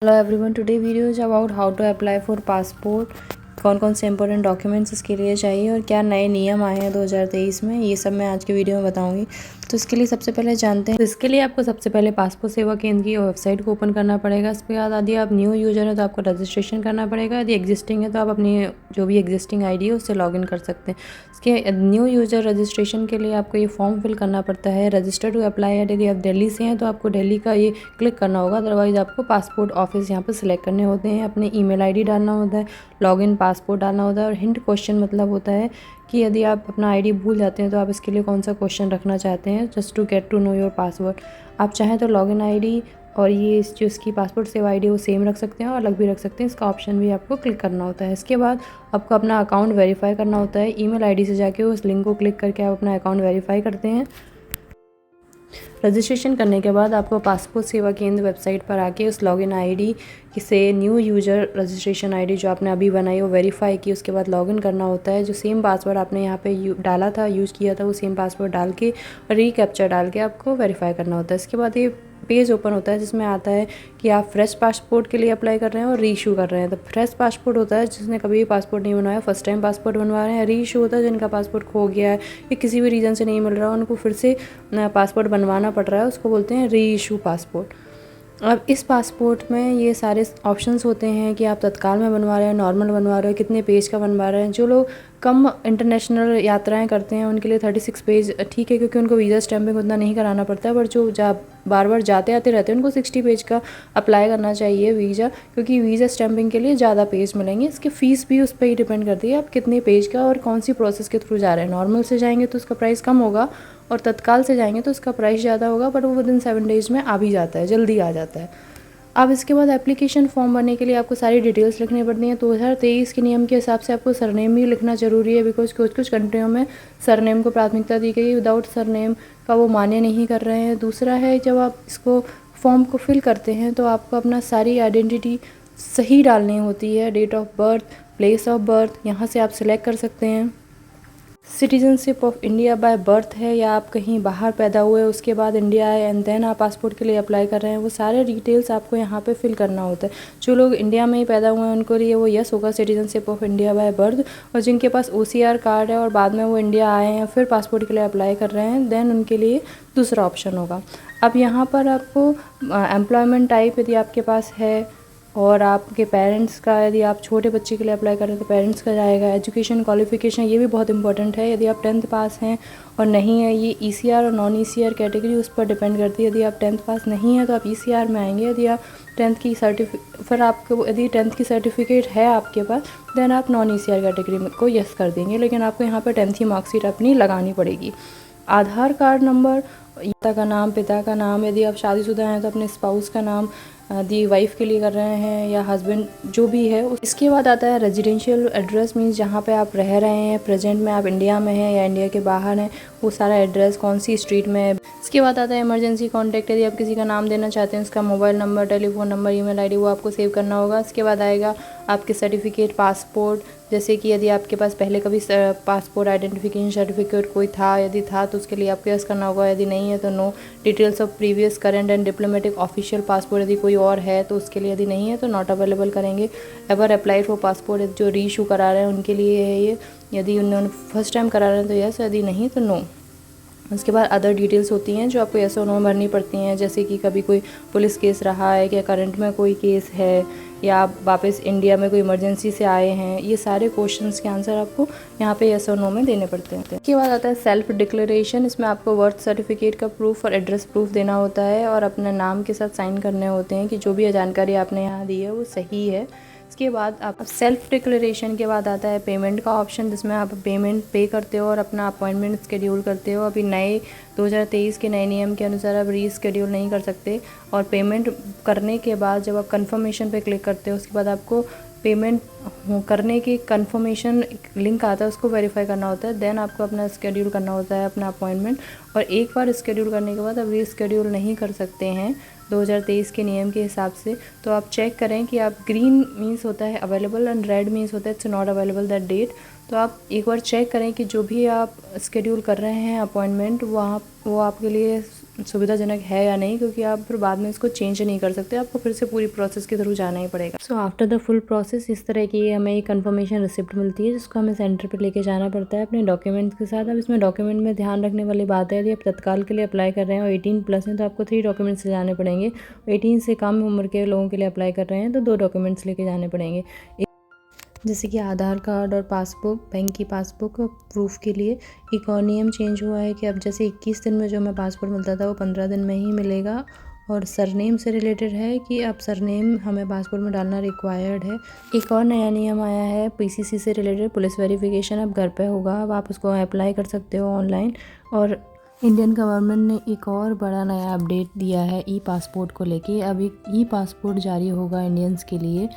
Hello everyone, today video is about how to apply for passport. कौन कौन से important documents इसके लिए चाहिए और क्या नए नियम आए हैं 2023 में, ये सब मैं आज के वीडियो में बताऊंगी। तो इसके लिए सबसे पहले जानते हैं, तो इसके लिए आपको सबसे पहले पासपोर्ट सेवा केंद्र की वेबसाइट को ओपन करना पड़ेगा। इसके बाद यदि आप न्यू यूजर है तो आपको रजिस्ट्रेशन करना पड़ेगा। यदि एग्जिस्टिंग है तो आप अपनी जो भी एग्जिस्टिंग आईडी है उससे लॉगिन कर सकते हैं। इसके न्यू यूजर रजिस्ट्रेशन के लिए आपको ये फॉर्म फिल करना पड़ता है, रजिस्टर टू अप्लाई। यदि आप दिल्ली से हैं तो आपको दिल्ली का ये क्लिक करना होगा, अदरवाइज आपको पासपोर्ट ऑफिस यहाँ पर सिलेक्ट करने होते हैं। अपने ईमेल आईडी डालना होता है, लॉगिन पासपोर्ट डालना होता है। और हिंट क्वेश्चन मतलब होता है कि यदि आप अपना आईडी भूल जाते हैं तो आप इसके लिए कौन सा क्वेश्चन रखना चाहते हैं, just to get to know your password. आप चाहें तो लॉगिन आईडी और ये जो इसकी पासपोर्ट सेवा आईडी वो सेम रख सकते हैं और अलग भी रख सकते हैं। इसका ऑप्शन भी आपको क्लिक करना होता है। इसके बाद आपको अपना अकाउंट वेरीफाई करना होता है। ईमेल आईडी से जाके उस लिंक को क्लिक करके आप अपना अकाउंट वेरीफाई करते हैं। रजिस्ट्रेशन करने के बाद आपको पासपोर्ट सेवा केंद्र वेबसाइट पर आके उस लॉगिन आईडी से न्यू यूजर रजिस्ट्रेशन आईडी जो आपने अभी बनाई वो वेरीफाई की, उसके बाद लॉगिन करना होता है। जो सेम पासवर्ड आपने यहाँ पे डाला था, यूज़ किया था, वो सेम पासवर्ड डाल के रीकैप्चर डाल के आपको वेरीफाई करना होता है। इसके बाद ये पेज ओपन होता है जिसमें आता है कि आप फ्रेश पासपोर्ट के लिए अप्लाई कर रहे हैं और रीइशू कर रहे हैं। तो फ्रेश पासपोर्ट होता है जिसने कभी भी पासपोर्ट नहीं बनवाया, फर्स्ट टाइम पासपोर्ट बनवा रहे हैं। रीइशू होता है जिनका पासपोर्ट खो गया है या किसी भी रीज़न से नहीं मिल रहा, उनको फिर से पासपोर्ट बनवाना पड़ रहा है, उसको बोलते हैं रीइशू पासपोर्ट। अब इस पासपोर्ट में ये सारे ऑप्शंस होते हैं कि आप तत्काल में बनवा रहे हैं, नॉर्मल बनवा रहे हैं, कितने पेज का बनवा रहे हैं। जो लोग कम इंटरनेशनल यात्राएं करते हैं उनके लिए 36 पेज ठीक है, क्योंकि उनको वीज़ा स्टैम्पिंग उतना नहीं कराना पड़ता है। पर जो बार बार जाते आते रहते हैं उनको 60 पेज का अप्लाई करना चाहिए वीज़ा, क्योंकि वीज़ा स्टैम्पिंग के लिए ज़्यादा पेज मिलेंगे। इसकी फ़ीस भी उस पर ही डिपेंड करती है आप कितने पेज का और कौन सी प्रोसेस के थ्रू जा रहे हैं। नॉर्मल से जाएंगे तो उसका प्राइस कम होगा और तत्काल से जाएंगे तो उसका प्राइस ज़्यादा होगा, बट वो विदिन 7 डेज़ में आ भी जाता है, जल्दी आ जाता है। अब इसके बाद एप्लीकेशन फॉर्म भरने के लिए आपको सारी डिटेल्स लिखनी पड़ती हैं। 2023 के नियम के हिसाब से आपको सरनेम भी लिखना ज़रूरी है, बिकॉज कुछ कंट्रियों में सरनेम को प्राथमिकता दी गई, विदाउट सरनेम का वो मान्य नहीं कर रहे हैं। दूसरा है, जब आप इसको फॉर्म को फिल करते हैं तो आपको अपना सारी आइडेंटिटी सही डालनी होती है। Date of birth, place of birth यहाँ से आप सिलेक्ट कर सकते हैं। Citizenship of India by birth है या आप कहीं बाहर पैदा हुए उसके बाद इंडिया आए एंड देन आप पासपोर्ट के लिए अप्लाई कर रहे हैं, वो सारे डिटेल्स आपको यहाँ पे फिल करना होता है। जो लोग इंडिया में ही पैदा हुए हैं उनको लिए वो यस होगा, citizenship of India by birth. और जिनके पास OCR कार्ड है और बाद में वो इंडिया आए हैं फिर पासपोर्ट के लिए अप्लाई कर रहे हैं, देन उनके लिए दूसरा ऑप्शन होगा। अब यहाँ पर आपको एम्प्लॉयमेंट टाइप यदि आपके पास है और आपके पेरेंट्स का, यदि आप छोटे बच्चे के लिए अप्लाई कर रहे हैं तो पेरेंट्स का जाएगा। एजुकेशन क्वालिफिकेशन ये भी बहुत इंपॉर्टेंट है, यदि आप 10th पास हैं और नहीं है, ये ECR और नॉन ECR कैटेगरी उस पर डिपेंड करती है। यदि आप 10th पास नहीं है तो आप ECR में आएंगे। यदि आप 10th की फिर आपको यदि 10th की सर्टिफिकेट है आपके पास, देन आप नॉन ECR कैटेगरी को यस कर देंगे, लेकिन आपको यहाँ पर 10th की मार्कशीट अपनी लगानी पड़ेगी। आधार कार्ड नंबर, माता का नाम, पिता का नाम, यदि आप शादीशुदा हैं तो अपने स्पाउस का नाम, दी वाइफ के लिए कर रहे हैं या हस्बैंड जो भी है। इसके बाद आता है रेजिडेंशियल एड्रेस, मीन्स जहाँ पे आप रह रहे हैं, प्रेजेंट में आप इंडिया में हैं या इंडिया के बाहर हैं, वो सारा एड्रेस कौन सी स्ट्रीट में है। इसके बाद आता है इमरजेंसी कॉन्टैक्ट, यदि आप किसी का नाम देना चाहते हैं उसका mobile number, telephone number, email ID वो आपको सेव करना होगा। इसके बाद आएगा आपके सर्टिफिकेट, पासपोर्ट, जैसे कि यदि आपके पास पहले कभी पासपोर्ट आइडेंटिफिकेशन सर्टिफिकेट कोई था, यदि था तो उसके लिए आपको यस करना होगा, यदि नहीं है तो no. Details of previous current and diplomatic official passport, यदि कोई और है तो उसके लिए, यदि नहीं है तो नॉट अवेलेबल करेंगे। एवर अप्लाई फॉर पासपोर्ट, जो रीइशू करा रहे हैं उनके लिए है ये, यदि उन्होंने फर्स्ट टाइम करा रहे हैं तो यस, यदि नहीं तो नो। उसके बाद अदर डिटेल्स होती हैं जो आपको यस और नो भरनी पड़ती हैं, जैसे कि कभी कोई पुलिस केस रहा है, क्या करंट में कोई केस है, या आप वापस इंडिया में कोई इमरजेंसी से आए हैं। ये सारे क्वेश्चंस के आंसर आपको यहाँ पे यस और नो में देने पड़ते हैं। इसके बाद आता है सेल्फ डिक्लेरेशन, इसमें आपको बर्थ सर्टिफिकेट का प्रूफ और एड्रेस प्रूफ देना होता है और अपने नाम के साथ साइन करने होते हैं कि जो भी जानकारी आपने यहाँ दी है वो सही है। इसके बाद आप सेल्फ डिक्लेरेशन के बाद आता है पेमेंट का ऑप्शन, जिसमें आप पेमेंट पे करते हो और अपना अपॉइंटमेंट स्केड्यूल करते हो। अभी नए 2023 के नए नियम के अनुसार आप रीस्केड्यूल नहीं कर सकते, और पेमेंट करने के बाद जब आप कंफर्मेशन पे क्लिक करते हो उसके बाद आपको पेमेंट करने की कंफर्मेशन लिंक आता है, उसको वेरीफाई करना होता है। देन आपको अपना स्केड्यूल करना होता है अपना अपॉइंटमेंट, और एक बार स्केड्यूल करने के बाद आप रीस्केड्यूल नहीं कर सकते हैं 2023 के नियम के हिसाब से। तो आप चेक करें कि आप ग्रीन मीन्स होता है अवेलेबल एंड रेड मीन्स होता है it's not available that date. तो आप एक बार चेक करें कि जो भी आप स्केड्यूल कर रहे हैं अपॉइंटमेंट, वहाँ वो आपके लिए सुविधाजनक है या नहीं, क्योंकि आप फिर बाद में इसको चेंज नहीं कर सकते, आपको फिर से पूरी प्रोसेस के थ्रू जाना ही पड़ेगा। So after the full process इस तरह की हमें एक कन्फर्मेशन रिसिप्ट मिलती है, जिसको हमें सेंटर पे लेके जाना पड़ता है अपने डॉक्यूमेंट्स के साथ। अब इसमें डॉक्यूमेंट में ध्यान रखने वाली बात है, यदि आप तत्काल के लिए अप्लाई कर रहे हैं और 18+ हैं तो आपको 3 डॉक्यूमेंट्स ले जाने पड़ेंगे। 18 से कम उम्र के लोगों के लिए अप्लाई कर रहे हैं तो 2 डॉक्यूमेंट्स लेके जाने पड़ेंगे, जैसे कि आधार कार्ड और पासबुक, बैंक की पासबुक प्रूफ के लिए। एक और नियम चेंज हुआ है कि अब जैसे 21 दिन में जो हमें पासपोर्ट मिलता था वो 15 दिन में ही मिलेगा। और सरनेम से रिलेटेड है कि अब सरनेम हमें पासपोर्ट में डालना रिक्वायर्ड है। एक और नया नियम आया है पीसीसी से रिलेटेड, पुलिस वेरिफिकेशन अब घर पे होगा, अब आप उसको अप्लाई कर सकते हो ऑनलाइन। और इंडियन गवर्नमेंट ने एक और बड़ा नया अपडेट दिया है ई पासपोर्ट को लेके। अब एक ई पासपोर्ट जारी होगा इंडियंस के लिए।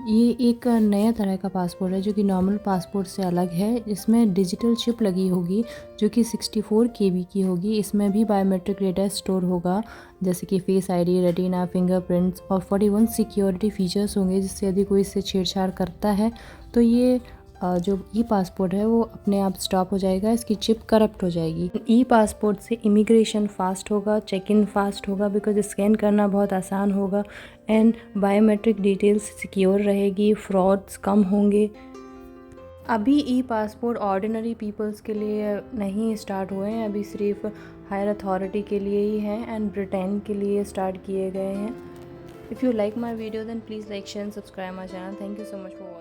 ये एक नया तरह का पासपोर्ट है जो कि नॉर्मल पासपोर्ट से अलग है। इसमें डिजिटल चिप लगी होगी जो कि 64 KB की होगी। इसमें भी बायोमेट्रिक डेटा स्टोर होगा, जैसे कि फेस आईडी, रेटिना, फिंगरप्रिंट्स और 41 सिक्योरिटी फीचर्स होंगे, जिससे यदि कोई इससे छेड़छाड़ करता है तो ये जो ई पासपोर्ट है वो अपने आप स्टॉप हो जाएगा, इसकी चिप करप्ट हो जाएगी। ई पासपोर्ट से इमिग्रेशन फास्ट होगा, चेक इन फास्ट होगा, बिकॉज स्कैन करना बहुत आसान होगा एंड बायोमेट्रिक डिटेल्स सिक्योर रहेगी, फ्रॉड्स कम होंगे। अभी ई पासपोर्ट ऑर्डिनरी पीपल्स के लिए नहीं स्टार्ट हुए हैं, अभी सिर्फ हायर अथॉरिटी के लिए ही हैं एंड ब्रिटेन के लिए स्टार्ट किए गए हैं। If you like my video then please like, share and subscribe my channel. Thank you so much for